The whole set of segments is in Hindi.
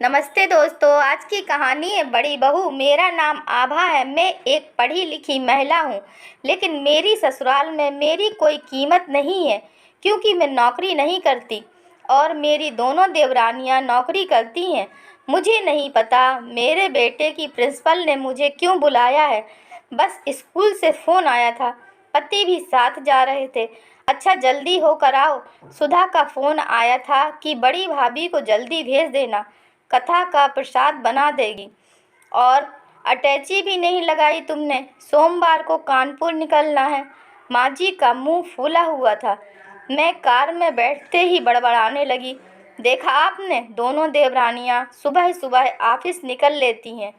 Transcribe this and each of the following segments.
नमस्ते दोस्तों, आज की कहानी है बड़ी बहू। मेरा नाम आभा है। मैं एक पढ़ी लिखी महिला हूँ, लेकिन मेरी ससुराल में मेरी कोई कीमत नहीं है क्योंकि मैं नौकरी नहीं करती और मेरी दोनों देवरानियाँ नौकरी करती हैं। मुझे नहीं पता मेरे बेटे की प्रिंसिपल ने मुझे क्यों बुलाया है। बस स्कूल से फ़ोन आया था, पति भी साथ जा रहे थे। अच्छा, जल्दी होकर आओ। सुधा का फ़ोन आया था कि बड़ी भाभी को जल्दी भेज देना, कथा का प्रसाद बना देगी। और अटैची भी नहीं लगाई तुमने। सोमवार को कानपुर निकलना है। माँ जी का मुंह फूला हुआ था। मैं कार में बैठते ही बड़बड़ाने लगी। देखा आपने, दोनों देवरानियाँ सुबह सुबह ऑफिस निकल लेती हैं,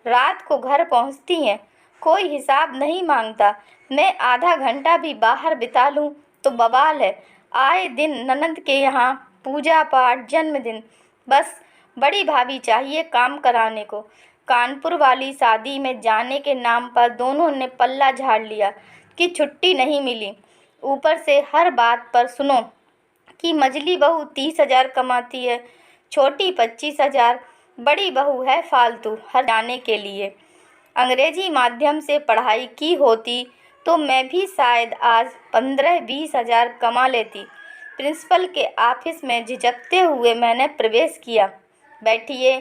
रात को घर पहुँचती हैं, कोई हिसाब नहीं मांगता। मैं आधा घंटा भी बाहर बिता लूँ तो बवाल है। आए दिन ननद के यहाँ पूजा पाठ, जन्मदिन, बस बड़ी भाभी चाहिए काम कराने को। कानपुर वाली शादी में जाने के नाम पर दोनों ने पल्ला झाड़ लिया कि छुट्टी नहीं मिली। ऊपर से हर बात पर सुनो कि मझली बहू 30,000 कमाती है, छोटी 25,000, बड़ी बहू है फालतू हर जाने के लिए। अंग्रेजी माध्यम से पढ़ाई की होती तो मैं भी शायद आज 15-20,000 कमा लेती। प्रिंसिपल के ऑफिस में झिझकते हुए मैंने प्रवेश किया। बैठिए,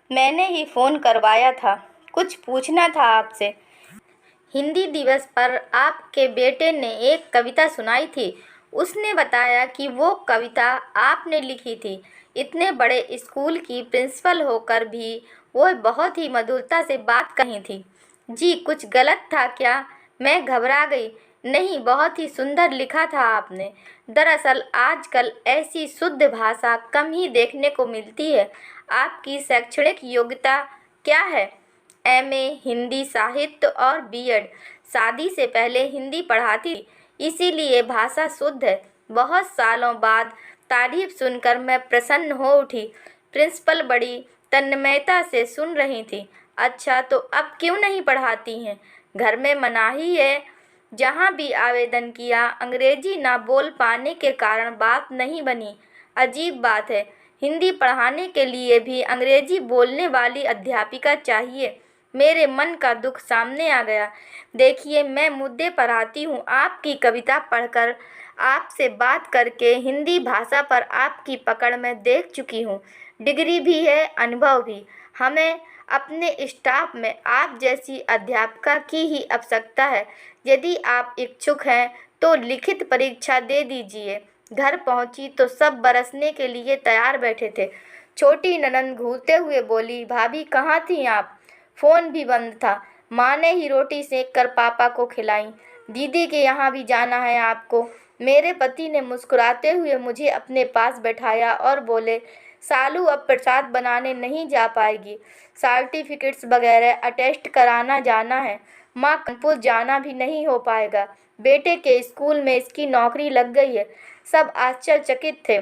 मैंने ही फ़ोन करवाया था, कुछ पूछना था आपसे। हिंदी दिवस पर आपके बेटे ने एक कविता सुनाई थी। उसने बताया कि वो कविता आपने लिखी थी। इतने बड़े स्कूल की प्रिंसिपल होकर भी वो बहुत ही मधुरता से बात कही थी। जी, कुछ गलत था क्या? मैं घबरा गई। नहीं, बहुत ही सुंदर लिखा था आपने। दरअसल आजकल ऐसी शुद्ध भाषा कम ही देखने को मिलती है। आपकी शैक्षणिक योग्यता क्या है? एमए हिंदी साहित्य और बीएड। शादी से पहले हिंदी पढ़ाती थी, इसीलिए भाषा शुद्ध है। बहुत सालों बाद तारीफ सुनकर मैं प्रसन्न हो उठी। प्रिंसिपल बड़ी तन्मयता से सुन रही थी। अच्छा, तो अब क्यों नहीं पढ़ाती हैं? घर में मनाही है। जहाँ भी आवेदन किया, अंग्रेजी ना बोल पाने के कारण बात नहीं बनी। अजीब बात है, हिंदी पढ़ाने के लिए भी अंग्रेजी बोलने वाली अध्यापिका चाहिए। मेरे मन का दुख सामने आ गया। देखिए, मैं मुद्दे पर आती हूँ। आपकी कविता पढ़कर, आपसे बात करके हिंदी भाषा पर आपकी पकड़ मैं देख चुकी हूँ। डिग्री भी है, अनुभव भी। हमें अपने स्टाफ में आप जैसी अध्यापिका की ही आवश्यकता है। यदि आप इच्छुक हैं तो लिखित परीक्षा दे दीजिए। घर पहुंची तो सब बरसने के लिए तैयार बैठे थे। छोटी ननंद घूरते हुए बोली, भाभी कहाँ थीं आप? फ़ोन भी बंद था। माँ ने ही रोटी सेक कर पापा को खिलाई। दीदी के यहाँ भी जाना है आपको? मेरे पति ने मुस्कुराते हुए मुझे अपने पास बैठाया और बोले, सालू अब प्रसाद बनाने नहीं जा पाएगी, सर्टिफिकेट्स वगैरह अटेस्ट कराना जाना है। माँ, कानपुर जाना भी नहीं हो पाएगा। बेटे के स्कूल में इसकी नौकरी लग गई है। सब आश्चर्यचकित थे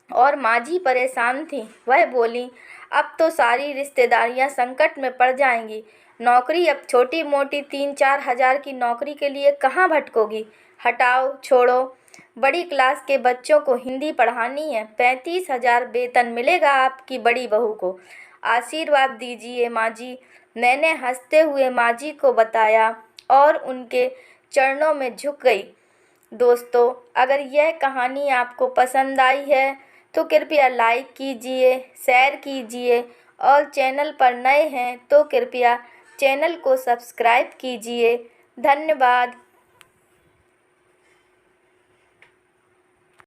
और माँ जी परेशान थीं। वह बोली, अब तो सारी रिश्तेदारियाँ संकट में पड़ जाएंगी। नौकरी अब छोटी मोटी 3-4 हज़ार की नौकरी के लिए कहाँ भटकोगी? हटाओ, छोड़ो। बड़ी क्लास के बच्चों को हिंदी पढ़ानी है। 35,000 वेतन मिलेगा आपकी बड़ी बहू को। आशीर्वाद दीजिए माँ जी। मैंने हंसते हुए माँ जी को बताया और उनके चरणों में झुक गई। दोस्तों, अगर यह कहानी आपको पसंद आई है तो कृपया लाइक कीजिए, शेयर कीजिए और चैनल पर नए हैं तो कृपया चैनल को सब्सक्राइब कीजिए। धन्यवाद।